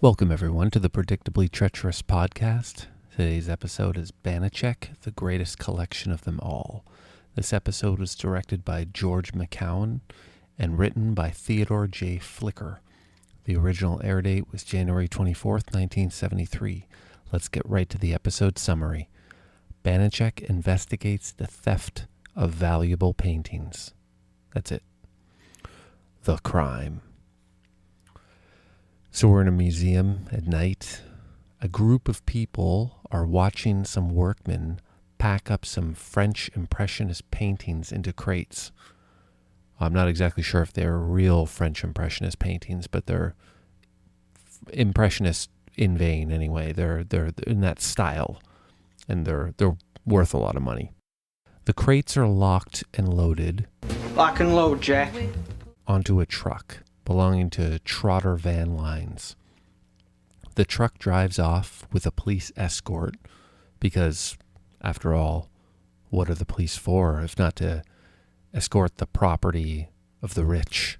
Welcome, everyone, to the Predictably Treacherous podcast. Today's episode is Banacek, the greatest collection of them all. This episode was directed by George McCowan and written by Theodore J. Flicker. The original air date was January 24th, 1973. Let's get right to the episode summary. Banacek investigates the theft of valuable paintings. That's it. The crime. So we're in a museum at night. A group of people are watching some workmen pack up some French Impressionist paintings into crates. I'm not exactly sure if they're real French Impressionist paintings, but they're Impressionist in vein anyway. They're in that style, and they're worth a lot of money. The crates are locked and loaded. Lock and load, Jack. Onto a truck belonging to Trotter Van Lines. The truck drives off with a police escort because, after all, what are the police for if not to escort the property of the rich?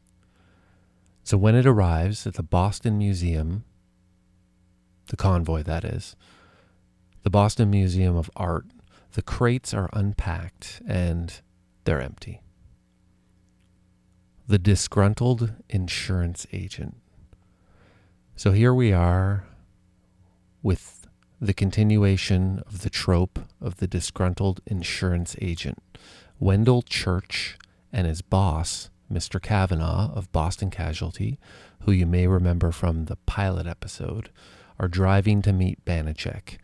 So when it arrives at the Boston Museum, the convoy that is, the Boston Museum of Art, the crates are unpacked and they're empty. The disgruntled insurance agent. So here we are with the continuation of the trope of the disgruntled insurance agent. Wendell Church and his boss, Mr. Kavanaugh of Boston Casualty, who you may remember from the pilot episode, are driving to meet Banacek.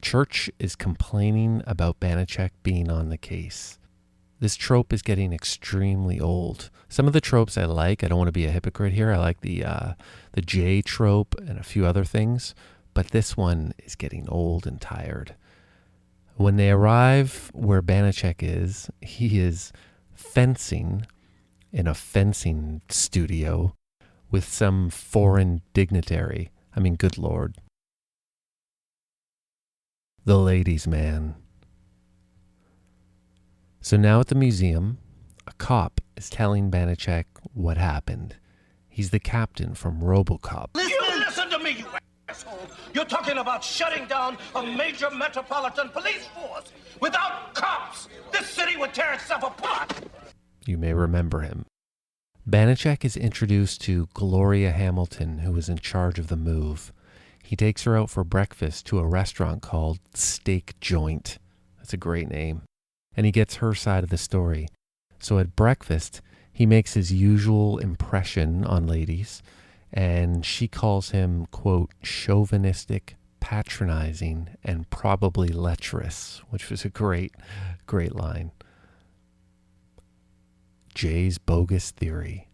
Church is complaining about Banacek being on the case. This trope is getting extremely old. Some of the tropes I like. I don't want to be a hypocrite here. I like the J trope and a few other things. But this one is getting old and tired. When they arrive where Banacek is, he is fencing in a fencing studio with some foreign dignitary. I mean, good Lord. The ladies' man. So now at the museum, a cop is telling Banacek what happened. He's the captain from RoboCop. You listen to me, you asshole! You're talking about shutting down a major metropolitan police force. Without cops, this city would tear itself apart. You may remember him. Banacek is introduced to Gloria Hamilton, who is in charge of the move. He takes her out for breakfast to a restaurant called Steak Joint. That's a great name. And he gets her side of the story. So at breakfast, he makes his usual impression on ladies, and she calls him, quote, chauvinistic, patronizing, and probably lecherous, which was a great line. Jay's bogus theory.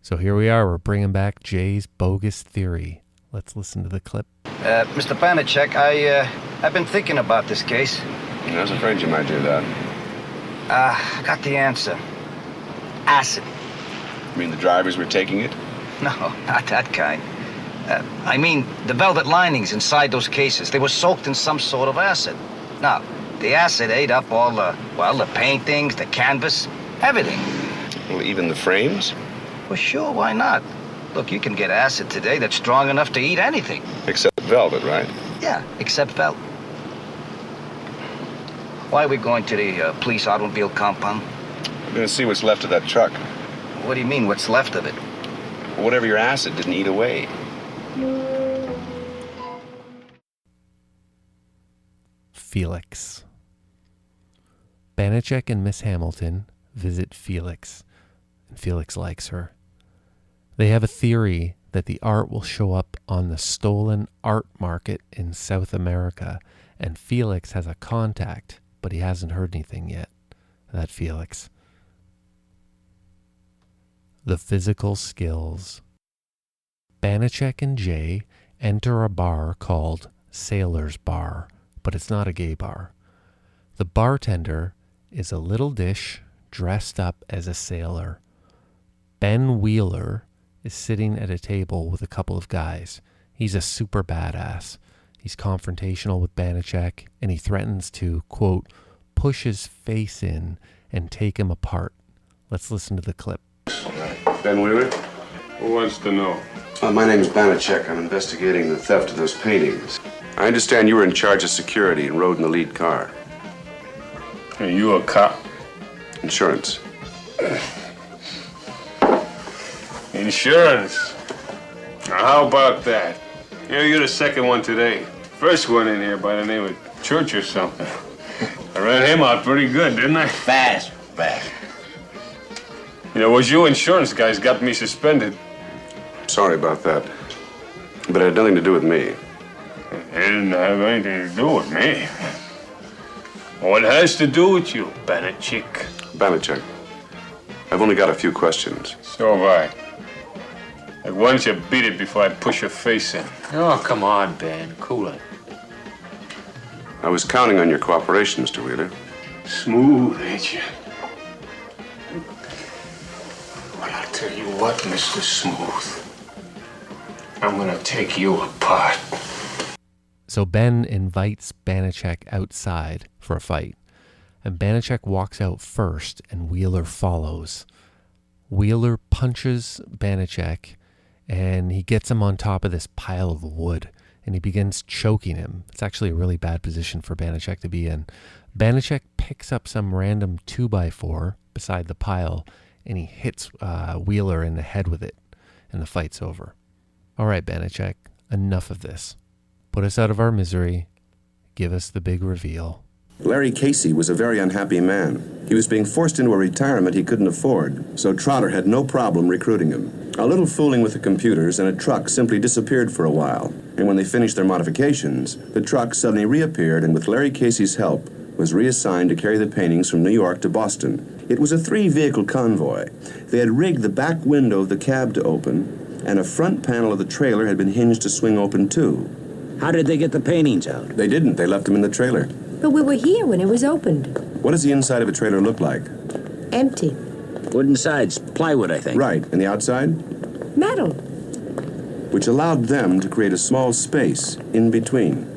So here we are, we're bringing back Jay's bogus theory. Let's listen to the clip. Mr. Banacek, I've been thinking about this case. I was afraid you might do that. I got the answer. Acid. You mean the drivers were taking it? No, not that kind. I mean, the velvet linings inside those cases, they were soaked in some sort of acid. Now, the acid ate up all the paintings, the canvas, everything. Well, even the frames? Well, sure, why not? Look, you can get acid today that's strong enough to eat anything. Except velvet, right? Yeah, except velvet. Why are we going to the police automobile compound? We're going to see what's left of that truck. What do you mean, what's left of it? Whatever your acid didn't eat away. Felix. Banacek and Miss Hamilton visit Felix, and Felix likes her. They have a theory that the art will show up on the stolen art market in South America, and Felix has a contact, but he hasn't heard anything yet. That Felix. The physical skills. Banacek and Jay enter a bar called Sailor's Bar, but it's not a gay bar. The bartender is a little dish dressed up as a sailor. Ben Wheeler is sitting at a table with a couple of guys. He's a super badass. He's confrontational with Banacek, and he threatens to, quote, push his face in and take him apart. Let's listen to the clip. Ben Wheeler? Who wants to know? My name's Banacek. I'm investigating the theft of those paintings. I understand you were in charge of security and rode in the lead car. Are you a cop? Insurance. Insurance. Now, how about that? You're the second one today. First one in here by the name of Church or something. I ran him out pretty good, didn't I? Fast. You know, it was you insurance guys got me suspended. Sorry about that. But it had nothing to do with me. It didn't have anything to do with me. What has to do with you, Banacek? Banacek. I've only got a few questions. So have I. Like, why don't you beat it before I push your face in? Oh, come on, Ben. Cool it. I was counting on your cooperation, Mr. Wheeler. Smooth, ain't you? Well, I'll tell you what, Mr. Smooth. I'm gonna take you apart. So Ben invites Banacek outside for a fight, and Banacek walks out first and Wheeler follows. Wheeler punches Banacek and he gets him on top of this pile of wood and he begins choking him. It's actually a really bad position for Banacek to be in. Banacek picks up some random 2x4 beside the pile and he hits Wheeler in the head with it, and the fight's over. All right, Banacek, enough of this. Put us out of our misery. Give us the big reveal. Larry Casey was a very unhappy man. He was being forced into a retirement he couldn't afford, so Trotter had no problem recruiting him. A little fooling with the computers and a truck simply disappeared for a while, and when they finished their modifications, the truck suddenly reappeared and with Larry Casey's help was reassigned to carry the paintings from New York to Boston. It was a 3-vehicle convoy. They had rigged the back window of the cab to open, and a front panel of the trailer had been hinged to swing open too. How did they get the paintings out? They didn't. They left them in the trailer. But we were here when it was opened. What does the inside of a trailer look like? Empty. Wooden sides, plywood, I think. Right. And the outside? Metal. Which allowed them to create a small space in between.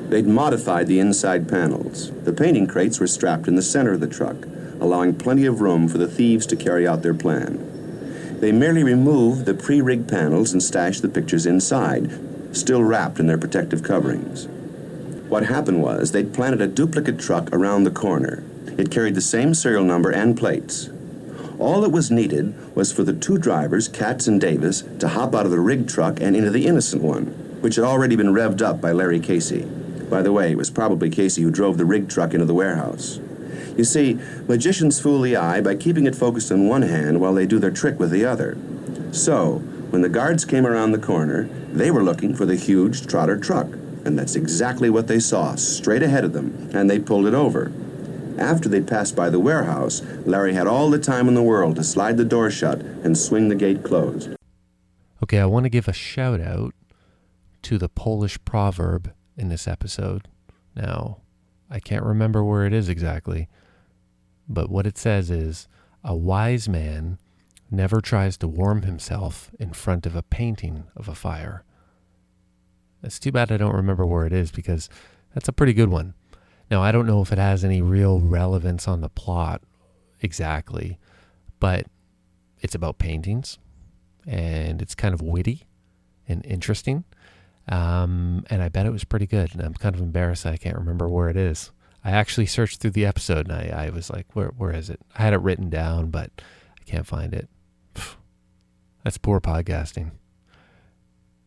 They'd modified the inside panels. The painting crates were strapped in the center of the truck, allowing plenty of room for the thieves to carry out their plan. They merely removed the pre-rigged panels and stashed the pictures inside, still wrapped in their protective coverings. What happened was they'd planted a duplicate truck around the corner. It carried the same serial number and plates. All that was needed was for the two drivers, Katz and Davis, to hop out of the rigged truck and into the innocent one, which had already been revved up by Larry Casey. By the way, it was probably Casey who drove the rigged truck into the warehouse. You see, magicians fool the eye by keeping it focused on one hand while they do their trick with the other. So, when the guards came around the corner, they were looking for the huge Trotter truck. And that's exactly what they saw, straight ahead of them, and they pulled it over. After they'd passed by the warehouse, Larry had all the time in the world to slide the door shut and swing the gate closed. Okay, I want to give a shout out to the Polish proverb in this episode. Now, I can't remember where it is exactly, but what it says is, a wise man never tries to warm himself in front of a painting of a fire. It's too bad I don't remember where it is because that's a pretty good one. Now, I don't know if it has any real relevance on the plot exactly, but it's about paintings and it's kind of witty and interesting. And I bet it was pretty good. And I'm kind of embarrassed that I can't remember where it is. I actually searched through the episode and I was like, where is it? I had it written down, but I can't find it. That's poor podcasting.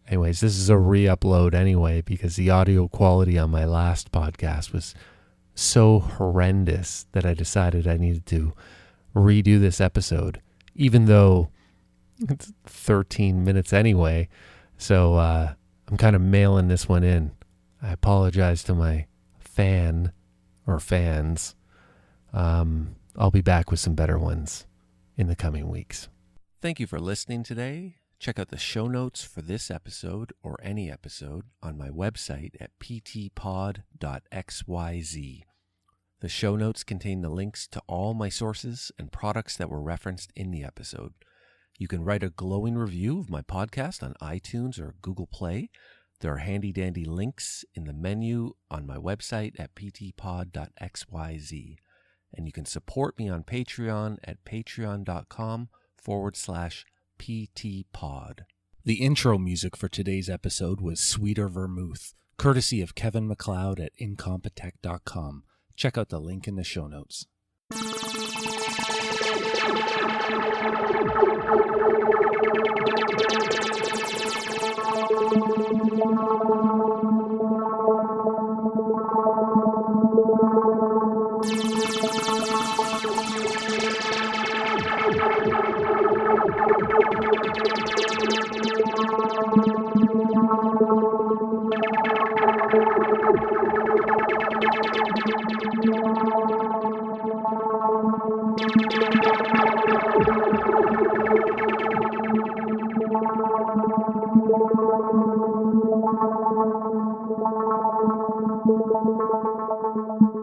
Anyways, this is a re-upload anyway because the audio quality on my last podcast was so horrendous that I decided I needed to redo this episode, even though it's 13 minutes anyway. So I'm kind of mailing this one in. I apologize to my fan or fans. I'll be back with some better ones in the coming weeks. Thank you for listening today. Check out the show notes for this episode or any episode on my website at ptpod.xyz. The show notes contain the links to all my sources and products that were referenced in the episode. You can write a glowing review of my podcast on iTunes or Google Play. There are handy-dandy links in the menu on my website at ptpod.xyz. And you can support me on Patreon at patreon.com/ PTPod. The intro music for today's episode was Sweeter Vermouth, courtesy of Kevin MacLeod at Incompetech.com. Check out the link in the show notes. Thank you.